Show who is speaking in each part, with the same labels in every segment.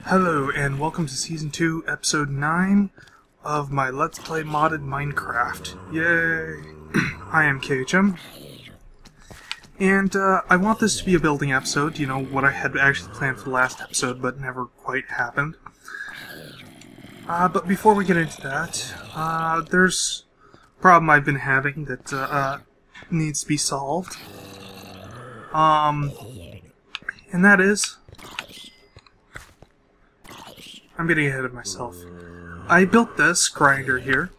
Speaker 1: Hello, and welcome to Season 2, Episode 9 of my Let's Play Modded Minecraft. Yay! I am KHM, and I want this to be a building episode, you know, what I had actually planned for the last episode, but never quite happened. But before we get into that, there's a problem I've been having that needs to be solved. And that is... I'm getting ahead of myself. I built this grinder here.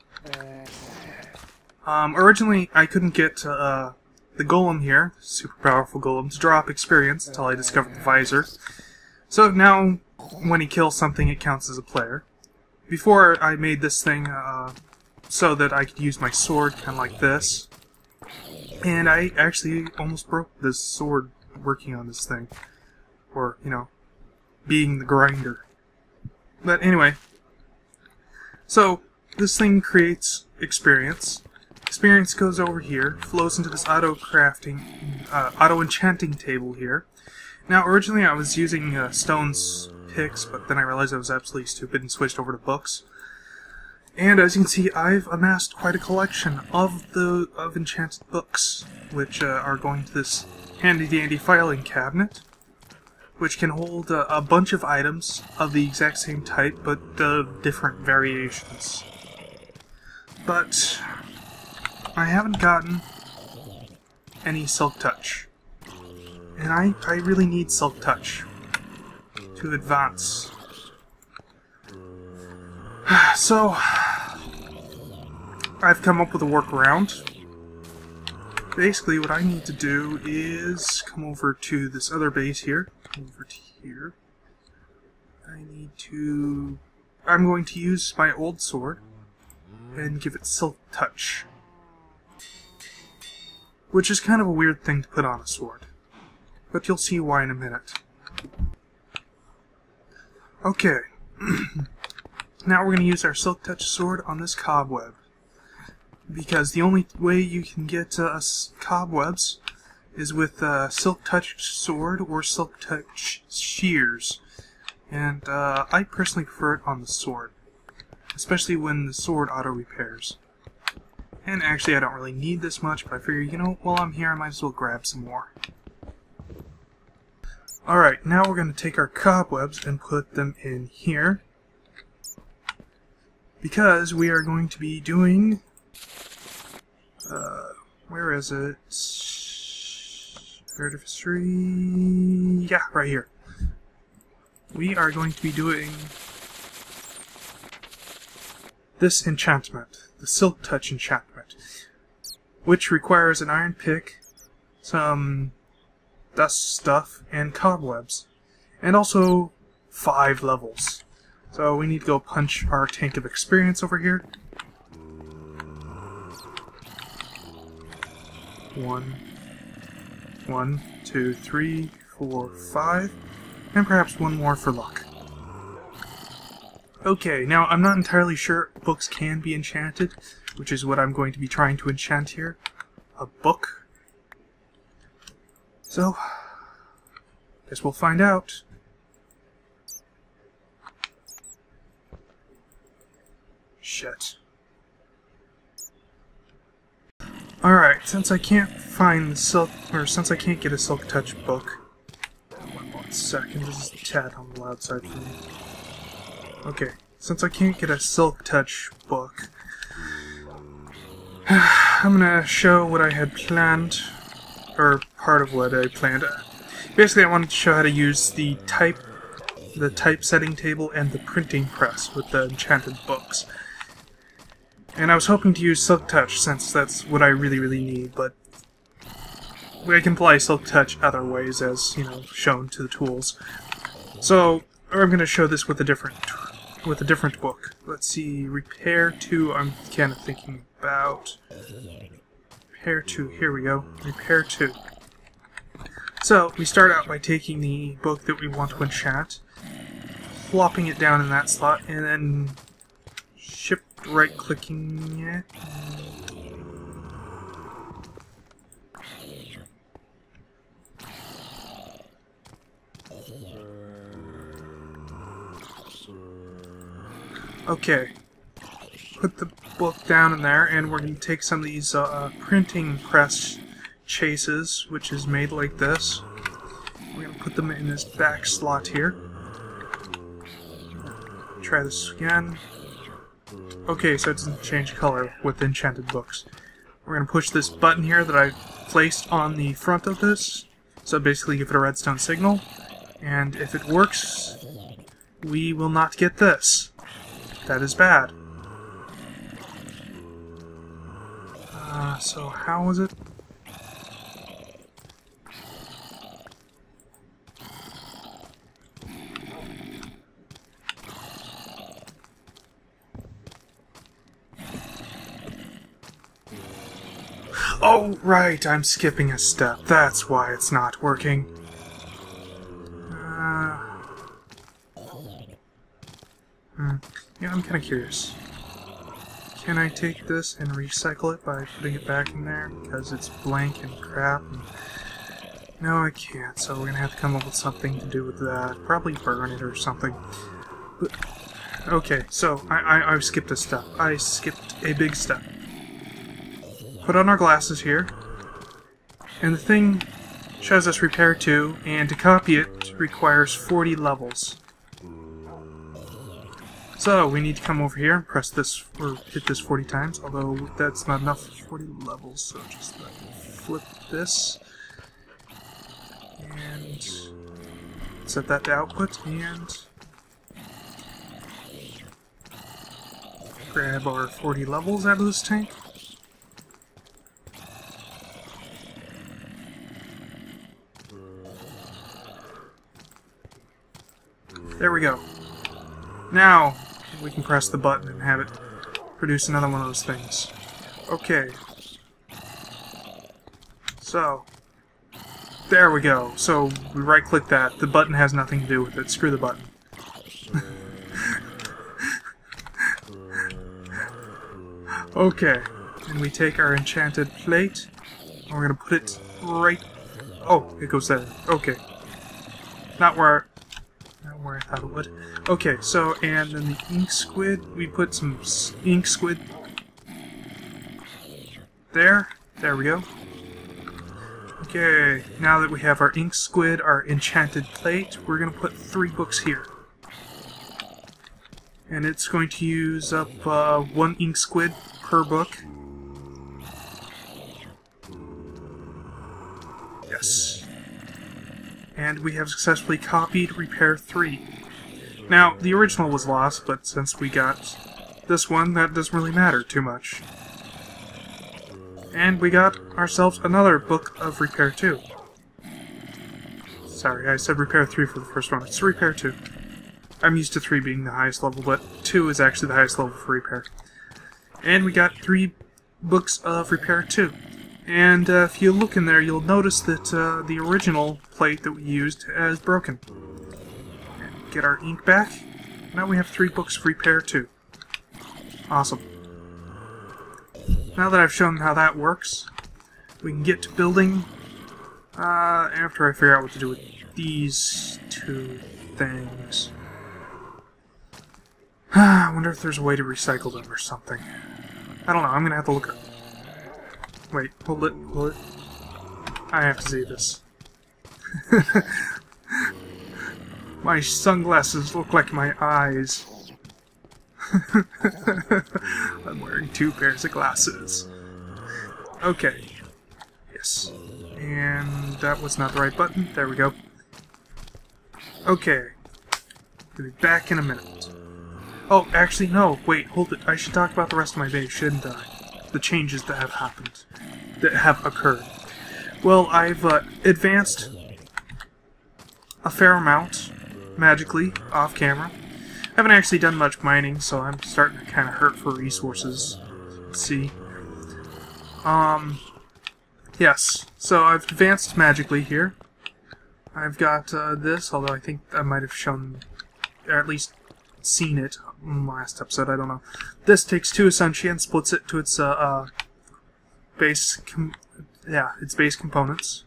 Speaker 1: Originally, I couldn't get the golem here, super powerful golem, to drop experience until I discovered the visor. So now, when he kills something, it counts as a player. Before, I made this thing so that I could use my sword, kind of like this. And I actually almost broke this sword working on this thing. Or, you know, being the grinder. But anyway, so this thing creates experience. Experience goes over here, flows into this auto-enchanting table here. Now, originally I was using stones picks, but then I realized I was absolutely stupid and switched over to books. And as you can see, I've amassed quite a collection of enchanted books, which are going to this handy-dandy filing cabinet, which can hold a bunch of items of the exact same type, but different variations. But I haven't gotten any Silk Touch. And I really need Silk Touch to advance. So, I've come up with a workaround. Basically, what I need to do is come over to this other base here. Over to here. I'm going to use my old sword and give it Silk Touch. Which is kind of a weird thing to put on a sword. But you'll see why in a minute. Okay. Now we're going to use our Silk Touch sword on this cobweb. Because the only way you can get cobwebs is with Silk Touch sword or Silk Touch shears. And I personally prefer it on the sword. Especially when the sword auto-repairs. And actually I don't really need this much, but I figure, you know, while I'm here I might as well grab some more. Alright, now we're going to take our cobwebs and put them in here. Because we are going to be doing... where is it? Artistry... yeah, right here. We are going to be doing this enchantment, the Silk Touch enchantment, which requires an iron pick, some dust stuff, and cobwebs, and also 5 levels. So we need to go punch our tank of experience over here. 1, 2, 3, 4, 5, and perhaps one more for luck. Okay, now I'm not entirely sure books can be enchanted, which is what I'm going to be trying to enchant here. A book. So, guess we'll find out. Shit. Alright, since I can't find the since I can't get a Silk Touch book. 1 second, this is a tad on the loud side for me. Okay, since I can't get a Silk Touch book, I'm gonna show what I had planned, or part of what I planned. Basically, I wanted to show how to use the typesetting table and the printing press with the enchanted books. And I was hoping to use Silk Touch, since that's what I really need, but I can apply Silk Touch other ways, as, you know, shown to the tools. So, I'm going to show this with a different book. Let's see, Repair 2, I'm kind of thinking about. Repair 2, here we go. Repair 2. So, we start out by taking the book that we want to enchant, flopping it down in that slot, and then right-clicking it. Okay. Put the book down in there, and we're going to take some of these printing press chases, which is made like this. We're going to put them in this back slot here. Try this again. Okay, so it doesn't change color with enchanted books. We're going to push this button here that I placed on the front of this. So basically give it a redstone signal. And if it works, we will not get this. That is bad. So how was it? Oh, right, I'm skipping a step. That's why it's not working. Yeah, I'm kind of curious. Can I take this and recycle it by putting it back in there? Because it's blank and crap. And no, I can't, so we're going to have to come up with something to do with that. Probably burn it or something. But, okay, so I skipped a step. I skipped a big step. Put on our glasses here. And the thing shows us repair 2, and to copy it requires 40 levels. So, we need to come over here and press this, or hit this 40 times, although that's not enough for 40 levels, so just flip this, and set that to output, and grab our 40 levels out of this tank. There we go. Now, we can press the button and have it produce another one of those things. Okay. So, there we go. So, we right-click that. The button has nothing to do with it. Screw the button. Okay. And we take our enchanted plate, and we're going to put it right... Oh, it goes there. Okay. Not where I thought it would. Okay, so, and then the ink squid, we put some ink squid there. There we go. Okay, now that we have our ink squid, our enchanted plate, we're going to put 3 books here. And it's going to use up 1 ink squid per book. Yes. And we have successfully copied repair 3. Now, the original was lost, but since we got this one, that doesn't really matter too much. And we got ourselves another book of repair 2. Sorry, I said repair 3 for the first one. It's repair 2. I'm used to 3 being the highest level, but 2 is actually the highest level for repair. And we got 3 books of repair 2. And if you look in there, you'll notice that the original plate that we used is broken. And get our ink back. Now we have 3 books of repair 2. Awesome. Now that I've shown how that works, we can get to building after I figure out what to do with these 2 things. I wonder if there's a way to recycle them or something. I don't know, I'm gonna have to look up. Wait, hold it, hold it. I have to see this. My sunglasses look like my eyes. I'm wearing 2 pairs of glasses. Okay. Yes. And that was not the right button. There we go. Okay. We'll be back in a minute. Oh, actually, no. Wait, hold it. I should talk about the rest of my base, shouldn't I? The changes that have happened. That have occurred. Well, I've advanced a fair amount, magically, off camera. I haven't actually done much mining, so I'm starting to kind of hurt for resources. Let's see. Yes. So I've advanced magically here. I've got this, although I think I might have shown, or at least seen it last episode, I don't know. This takes 2 Essentia and splits it to its base components.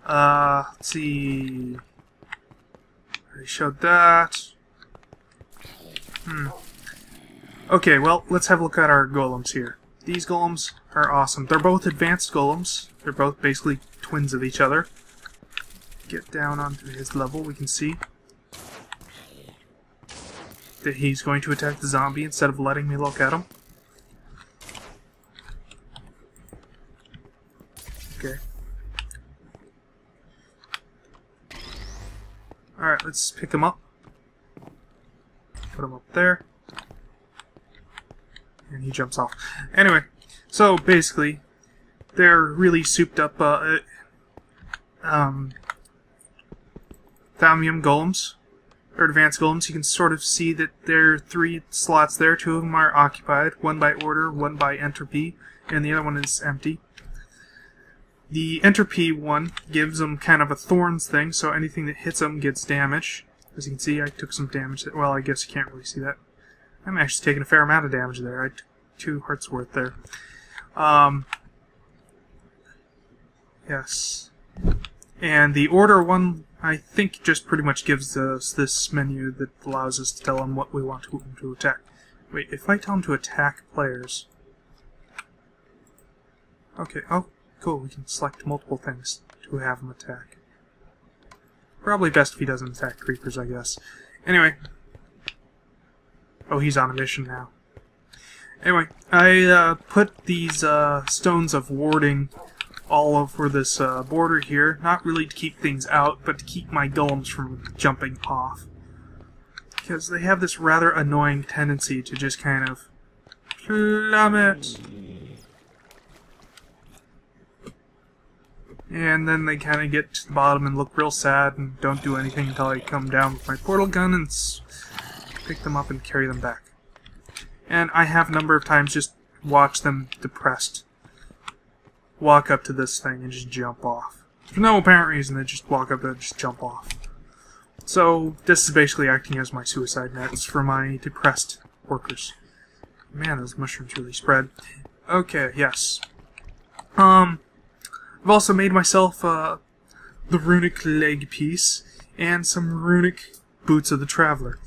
Speaker 1: Let's see. I already showed that. Okay, well, let's have a look at our golems here. These golems are awesome. They're both advanced golems. They're both basically twins of each other. Get down onto his level, we can see that he's going to attack the zombie instead of letting me look at him. Okay. Alright, let's pick him up. Put him up there. And he jumps off. Anyway, so basically, they're really souped up Thaumium golems, or advanced golems. You can sort of see that there are 3 slots there. 2 of them are occupied, one by order, one by entropy, and the other one is empty. The entropy one gives them kind of a thorns thing, so anything that hits them gets damage. As you can see, I took some damage. Well, I guess you can't really see that. I'm actually taking a fair amount of damage there. I took 2 hearts worth there. Yes. And the order one, I think, just pretty much gives us this menu that allows us to tell them what we want to attack. Wait, if I tell him to attack players... Okay, oh, cool, we can select multiple things to have him attack. Probably best if he doesn't attack creepers, I guess. Anyway. Oh, he's on a mission now. Anyway, I put these stones of warding all over this border here, not really to keep things out, but to keep my golems from jumping off. Because they have this rather annoying tendency to just kind of plummet. And then they kind of get to the bottom and look real sad and don't do anything until I come down with my portal gun and pick them up and carry them back. And I have a number of times just watched them depressed walk up to this thing and just jump off. For no apparent reason, they just walk up and just jump off. So this is basically acting as my suicide nets for my depressed workers. Man, those mushrooms really spread. Okay, yes. I've also made myself the runic leg piece and some runic boots of the Traveler.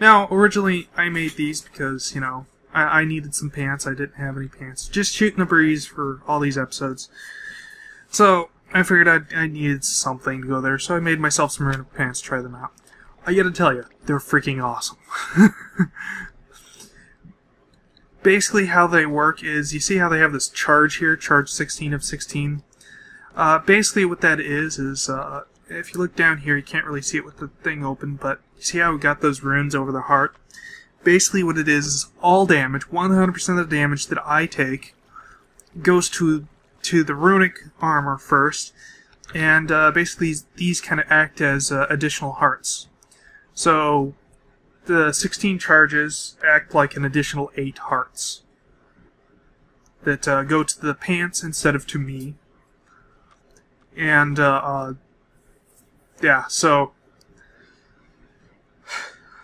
Speaker 1: Now, originally I made these because, you know, I needed some pants. I didn't have any pants. Just shooting the breeze for all these episodes. So I figured I needed something to go there, so I made myself some runic pants to try them out. I gotta tell you, they're freaking awesome. Basically how they work is, you see how they have this charge here, charge 16 of 16? Basically what that is if you look down here, you can't really see it with the thing open, but you see how we got those runes over the heart? Basically what it is all damage, 100% of the damage that I take goes to the runic armor first, and basically these kind of act as additional hearts. So the 16 charges act like an additional 8 hearts that go to the pants instead of to me. And yeah, so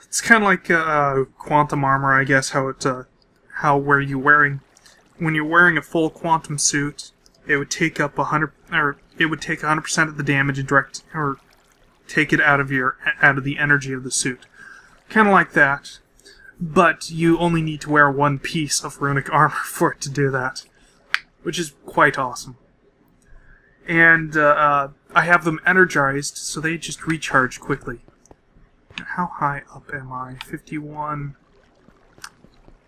Speaker 1: it's kind of like quantum armor, I guess. When you're wearing a full quantum suit, it would take up 100% of the damage and take it out of the energy of the suit. Kind of like that, but you only need to wear one piece of runic armor for it to do that, which is quite awesome. And I have them energized, so they just recharge quickly. How high up am I? 51.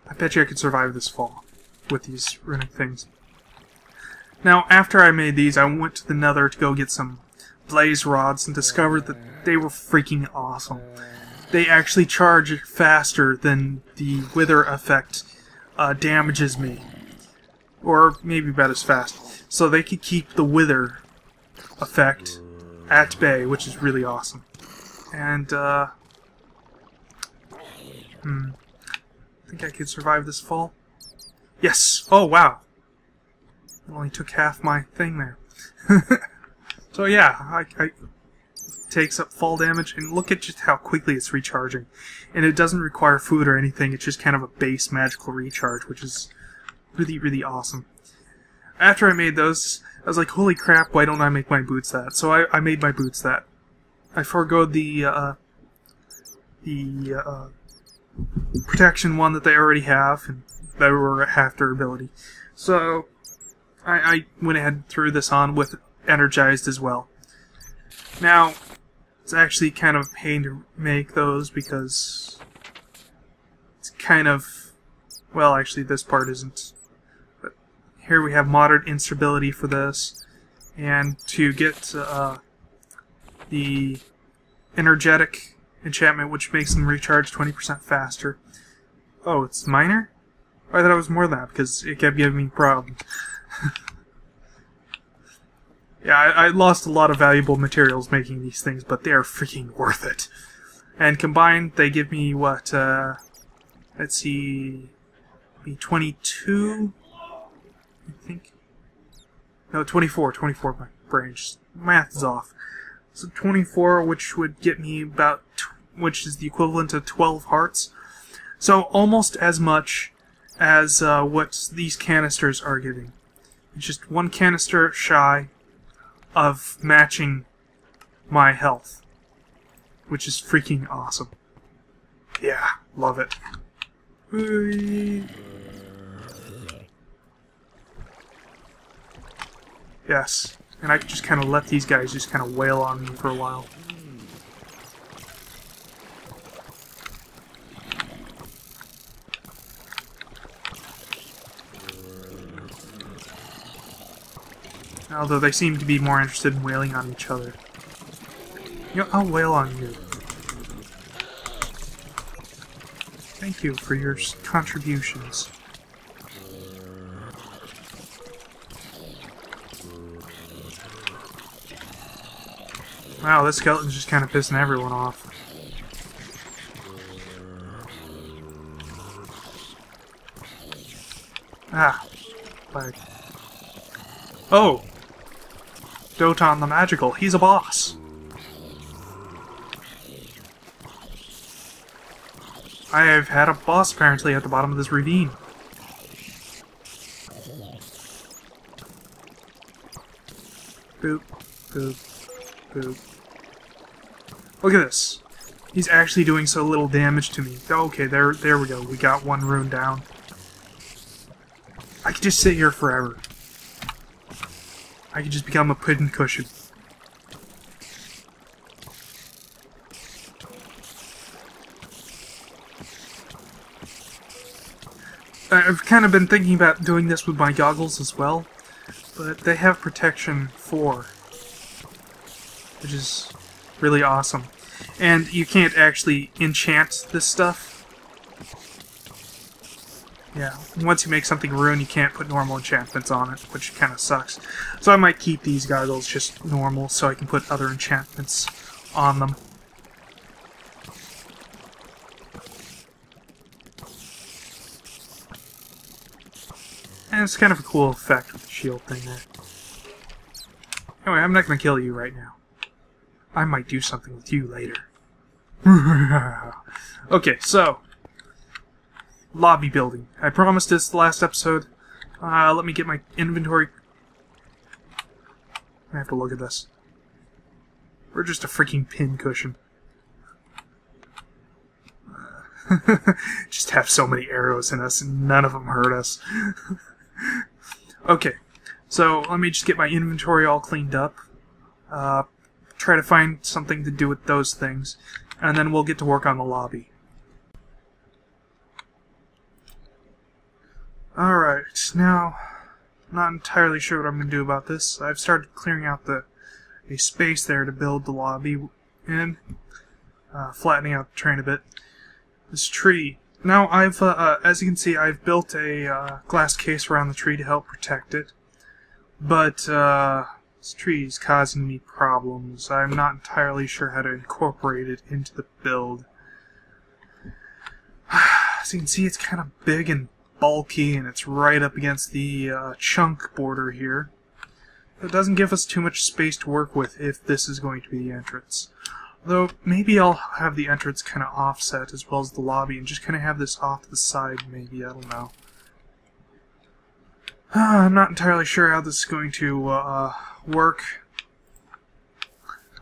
Speaker 1: I bet you I could survive this fall with these runic things. Now, after I made these, I went to the Nether to go get some blaze rods and discovered that they were freaking awesome. They actually charge faster than the wither effect damages me. Or maybe about as fast. So they could keep the wither effect at bay, which is really awesome. And, I think I could survive this fall. Yes! Oh, wow! It only took half my thing there. So yeah, it takes up fall damage, and look at just how quickly it's recharging. And it doesn't require food or anything, it's just kind of a base magical recharge, which is really, really awesome. After I made those, I was like, holy crap, why don't I make my boots that? So I made my boots that. I forgoed the protection one that they already have, and they were half durability. So I went ahead and threw this on with energized as well. Now, it's actually kind of a pain to make those because it's kind of, well, actually this part isn't. But here we have moderate instability for this, and to get the energetic enchantment, which makes them recharge 20% faster. Oh, it's minor? I thought it was more than that because it kept giving me problems. Yeah, I lost a lot of valuable materials making these things, but they are freaking worth it. And combined, they give me what, let's see, be 22, I think? No, 24, my brain, math is off. So 24, which would get me about, which is the equivalent to 12 hearts. So almost as much as what these canisters are giving. It's just one canister shy of matching my health, which is freaking awesome. Yeah, love it. Whee. Yes, and I can just kind of let these guys just kind of wail on me for a while. Although they seem to be more interested in wailing on each other. You know, I'll wail on you. Thank you for your contributions. Wow, this skeleton's just kind of pissing everyone off. Ah, like. Oh! Doton the Magical, he's a boss. I have had a boss apparently at the bottom of this ravine. Boop, boop, boop. Look at this. He's actually doing so little damage to me. Okay, there we go. We got one rune down. I could just sit here forever. I could just become a pincushion. I've kind of been thinking about doing this with my goggles as well, but they have protection 4, which is really awesome. And you can't actually enchant this stuff. Yeah, once you make something rune, you can't put normal enchantments on it, which kind of sucks. So I might keep these goggles just normal so I can put other enchantments on them. And it's kind of a cool effect with the shield thing there. Anyway, I'm not going to kill you right now. I might do something with you later. Okay, so lobby building. I promised this the last episode. Let me get my inventory. I have to look at this. We're just a freaking pincushion. Just have so many arrows in us and none of them hurt us. Okay, so let me just get my inventory all cleaned up. Try to find something to do with those things. And then we'll get to work on the lobby. Alright, now, not entirely sure what I'm going to do about this. I've started clearing out a space there to build the lobby in, flattening out the terrain a bit. This tree. Now, as you can see, I've built a glass case around the tree to help protect it. But, this tree is causing me problems. I'm not entirely sure how to incorporate it into the build. As you can see, it's kind of big and bulky, and it's right up against the chunk border here. It doesn't give us too much space to work with if this is going to be the entrance. Though, maybe I'll have the entrance kind of offset as well as the lobby, and just kind of have this off to the side, maybe, I don't know. I'm not entirely sure how this is going to work.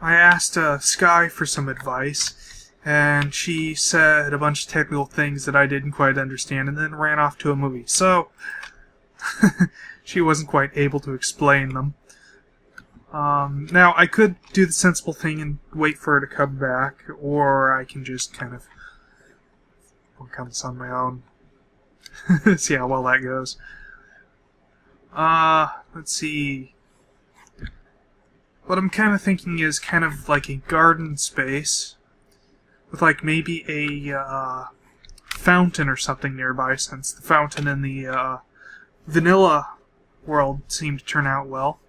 Speaker 1: I asked Sky for some advice, and she said a bunch of technical things that I didn't quite understand, and then ran off to a movie. So, she wasn't quite able to explain them. Now, I could do the sensible thing and wait for her to come back, or I can just kind of work on this on my own. See how well that goes. Let's see. What I'm kind of thinking is kind of like a garden space with like maybe a fountain or something nearby, since the fountain in the vanilla world seemed to turn out well.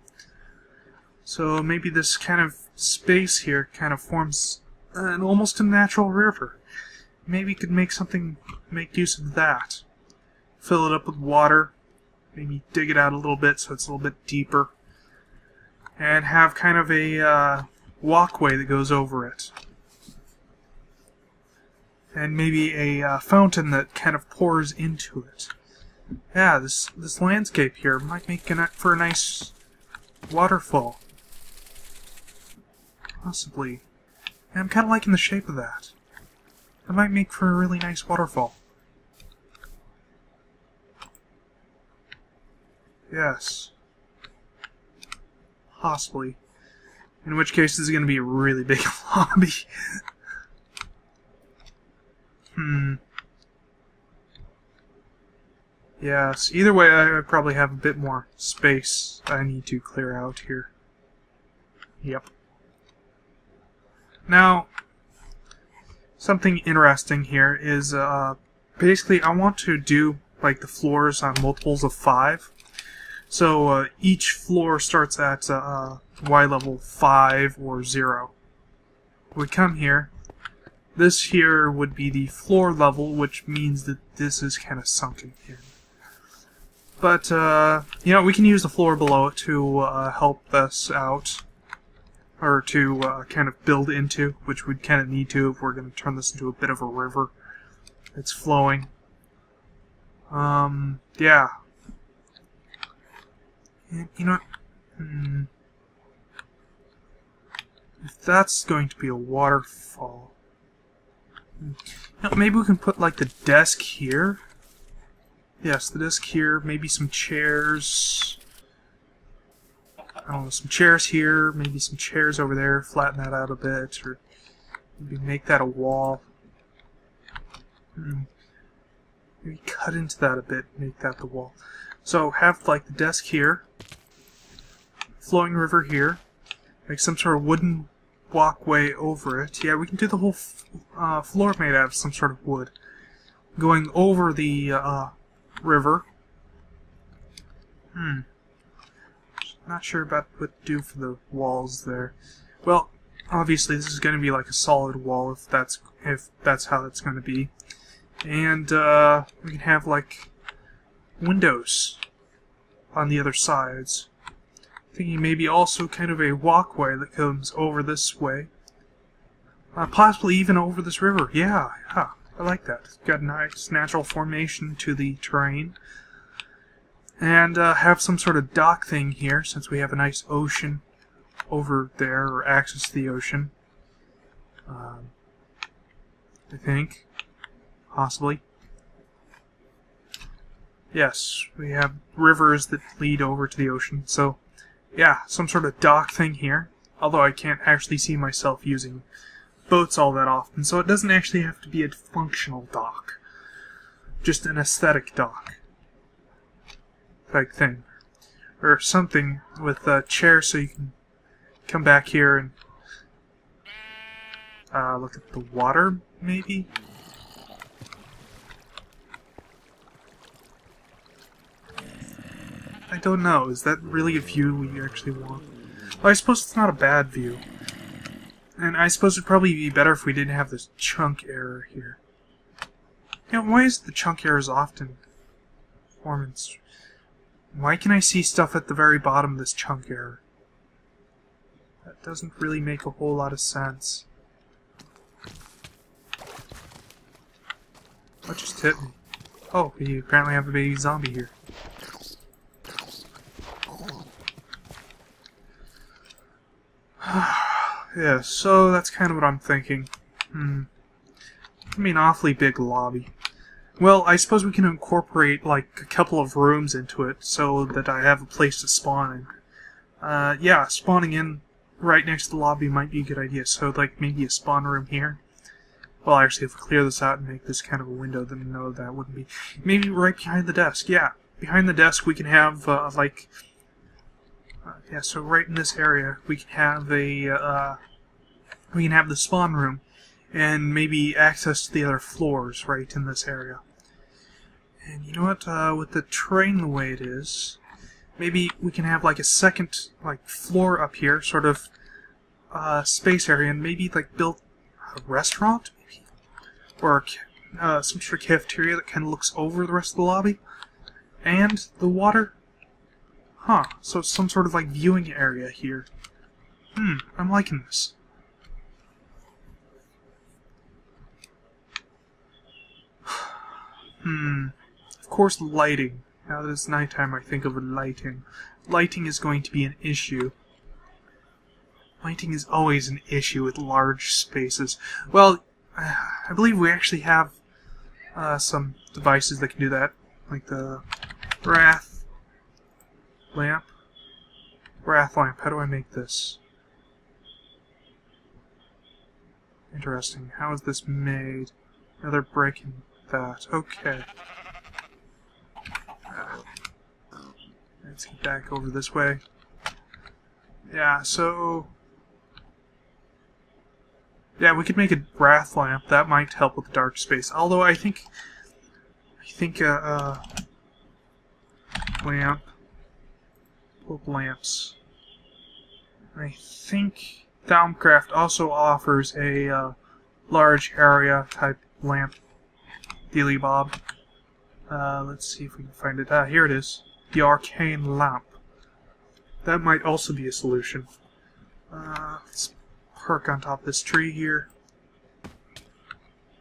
Speaker 1: So maybe this kind of space here kind of forms almost a natural river. Maybe we could make use of that. Fill it up with water, maybe dig it out a little bit so it's a little bit deeper, and have kind of a walkway that goes over it. And maybe a fountain that kind of pours into it. Yeah, this landscape here might make for a nice waterfall. Possibly. And I'm kind of liking the shape of that. That might make for a really nice waterfall. Yes. Possibly. In which case, this is going to be a really big lobby. Yes, either way, I probably have a bit more space I need to clear out here. Yep. Now, something interesting here is, basically I want to do, like, the floors on multiples of 5. So, each floor starts at, Y level 5 or 0. We come here. This here would be the floor level, which means that this is kind of sunken in. But, you know, we can use the floor below it to help us out, or to kind of build into, which we'd kind of need to if we're going to turn this into a bit of a river that's flowing. Yeah. And, you know what? If that's going to be a waterfall, you know, maybe we can put, like, the desk here. Yes, the desk here, maybe some chairs. I don't know, some chairs here, maybe some chairs over there, flatten that out a bit, or maybe make that a wall. Maybe cut into that a bit, make that the wall. So have, like, the desk here, flowing river here, like some sort of wooden walkway over it. Yeah, we can do the whole floor made out of some sort of wood. Going over the river. Not sure about what to do for the walls there. Well, obviously this is going to be like a solid wall if that's how it's going to be. And we can have like windows on the other sides. Thinking maybe also kind of a walkway that comes over this way. Possibly even over this river. Yeah, I like that. It's got a nice natural formation to the terrain. And have some sort of dock thing here, since we have a nice ocean over there, or access to the ocean. I think. Possibly. Yes, we have rivers that lead over to the ocean, so yeah, some sort of dock thing here. Although I can't actually see myself using boats all that often, so it doesn't actually have to be a functional dock. Just an aesthetic dock. Type thing. Or something with a chair so you can come back here and look at the water, maybe? I don't know. Is that really a view we actually want? Well, I suppose it's not a bad view. And I suppose it'd probably be better if we didn't have this chunk error here. You know, why is the chunk errors often performance? Why can I see stuff at the very bottom of this chunk error? That doesn't really make a whole lot of sense. What just hit me? Oh, we apparently have a baby zombie here. Yeah, so that's kind of what I'm thinking. I mean, awfully big lobby. Well, I suppose we can incorporate, like, a couple of rooms into it so that I have a place to spawn in. Yeah, spawning in right next to the lobby might be a good idea. So, like, maybe a spawn room here. Well, actually, if we clear this out and make this kind of a window, then no, that wouldn't be. Maybe right behind the desk, yeah. Behind the desk we can have, yeah, so right in this area we can have a, we can have the spawn room and maybe access to the other floors right in this area. And you know what, with the terrain the way it is, maybe we can have like a second, like, floor up here, sort of, space area, and maybe, like, build a restaurant, maybe? Or, some sort of cafeteria that kind of looks over the rest of the lobby. And the water? Huh, so some sort of, like, viewing area here. I'm liking this. Of course, lighting. Now that it's nighttime, I think of lighting. Lighting is going to be an issue. Lighting is always an issue with large spaces. Well, I believe we actually have some devices that can do that, like the Wrath lamp. Wrath lamp. How do I make this? Interesting. How is this made? Now they're breaking that. Okay. Let's get back over this way. Yeah, so... yeah, we could make a Wrath lamp. That might help with the dark space. Although I think lamp, bulb lamps. I think Thaumcraft also offers a large area type lamp. Dealy Bob. Let's see if we can find it. Here it is. The Arcane Lamp. That might also be a solution. Let's perk on top of this tree here.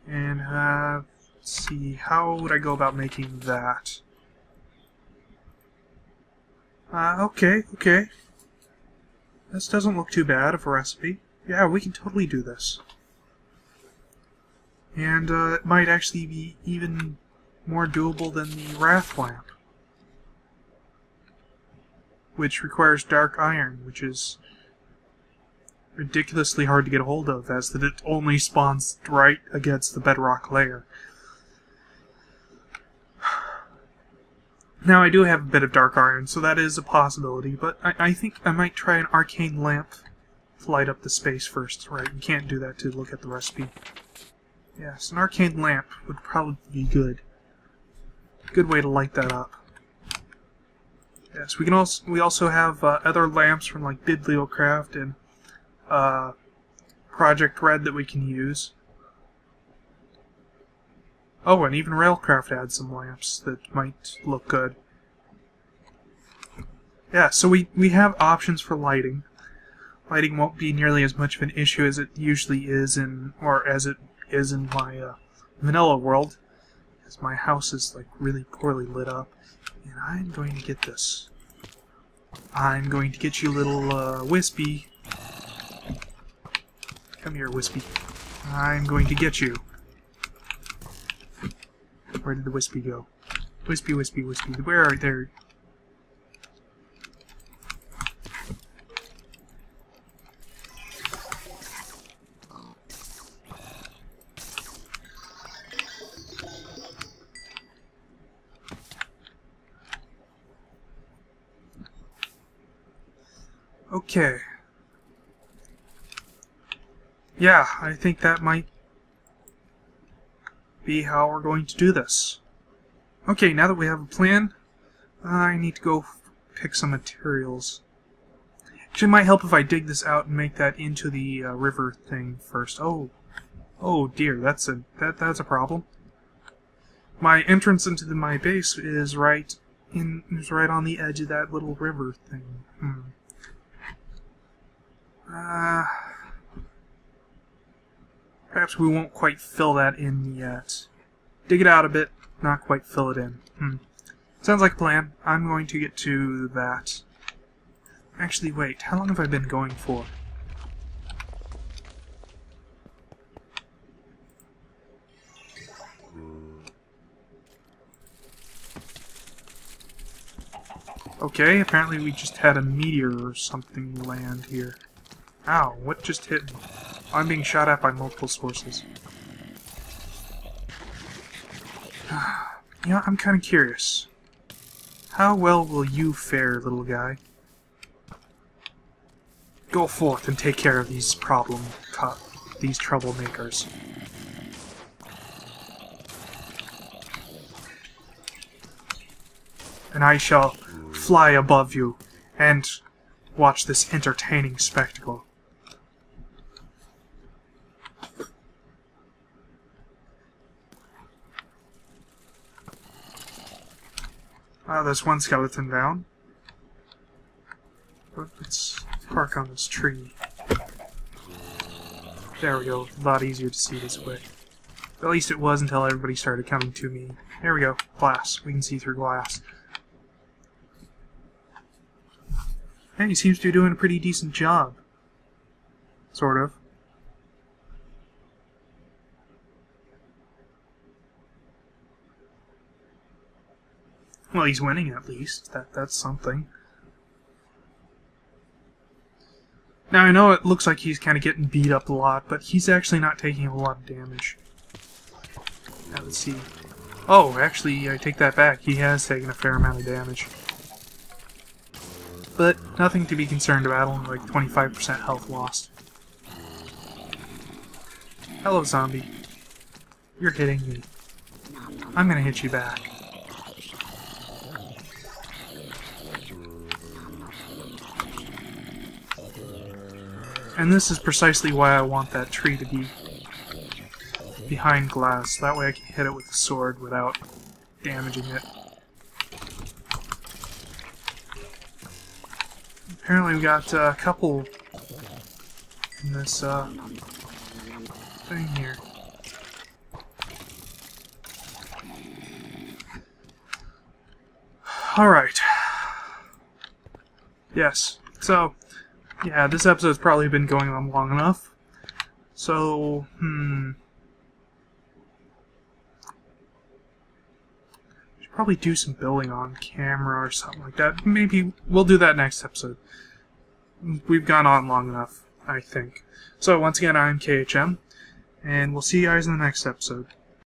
Speaker 1: And let's see, how would I go about making that? Okay. This doesn't look too bad of a recipe. Yeah, we can totally do this. And it might actually be even more doable than the Wrath lamp, which requires dark iron, which is ridiculously hard to get a hold of, as that it only spawns right against the bedrock layer. Now, I do have a bit of dark iron, so that is a possibility, but I think I might try an arcane lamp to light up the space first. Right, you can't do that to look at the recipe. Yes, an arcane lamp would probably be good. Good way to light that up. Yes, we also have other lamps from like Bibliocraft and Project Red that we can use. Oh, and even Railcraft had some lamps that might look good. Yeah, so we have options for lighting. Lighting won't be nearly as much of an issue as it usually is in, or as it is in my vanilla world, as my house is like really poorly lit up. And I'm going to get this. I'm going to get you, little Wispy. Come here, Wispy. I'm going to get you. Where did the Wispy go? Wispy. Where are they? Okay. Yeah, I think that might be how we're going to do this. Okay, now that we have a plan, I need to go pick some materials. Actually, it might help if I dig this out and make that into the river thing first. Oh dear, that's a problem. My entrance into my base is right on the edge of that little river thing. Perhaps we won't quite fill that in yet. Dig it out a bit, not quite fill it in. Sounds like a plan. I'm going to get to that. Actually, wait, how long have I been going for? Okay, apparently we just had a meteor or something land here. Ow, what just hit me? I'm being shot at by multiple sources. You know, I'm kind of curious. How well will you fare, little guy? Go forth and take care of these troublemakers. And I shall fly above you and watch this entertaining spectacle. There's one skeleton down. Let's park on this tree. There we go. A lot easier to see this way. At least it was until everybody started coming to me. There we go. Glass. We can see through glass. Hey, he seems to be doing a pretty decent job. Sort of. Well, he's winning at least. That's something. Now, I know it looks like he's kind of getting beat up a lot, but he's actually not taking a lot of damage. Now, let's see. Oh, actually, I take that back. He has taken a fair amount of damage. But nothing to be concerned about, only like 25% health lost. Hello, zombie. You're hitting me. I'm gonna hit you back. And this is precisely why I want that tree to be behind glass. That way I can hit it with the sword without damaging it. Apparently we got a couple in this thing here. Alright. Yes. So, yeah, this episode's probably been going on long enough. So, should probably do some building on camera or something like that. Maybe we'll do that next episode. We've gone on long enough, I think. So, once again, I'm KHM, and we'll see you guys in the next episode.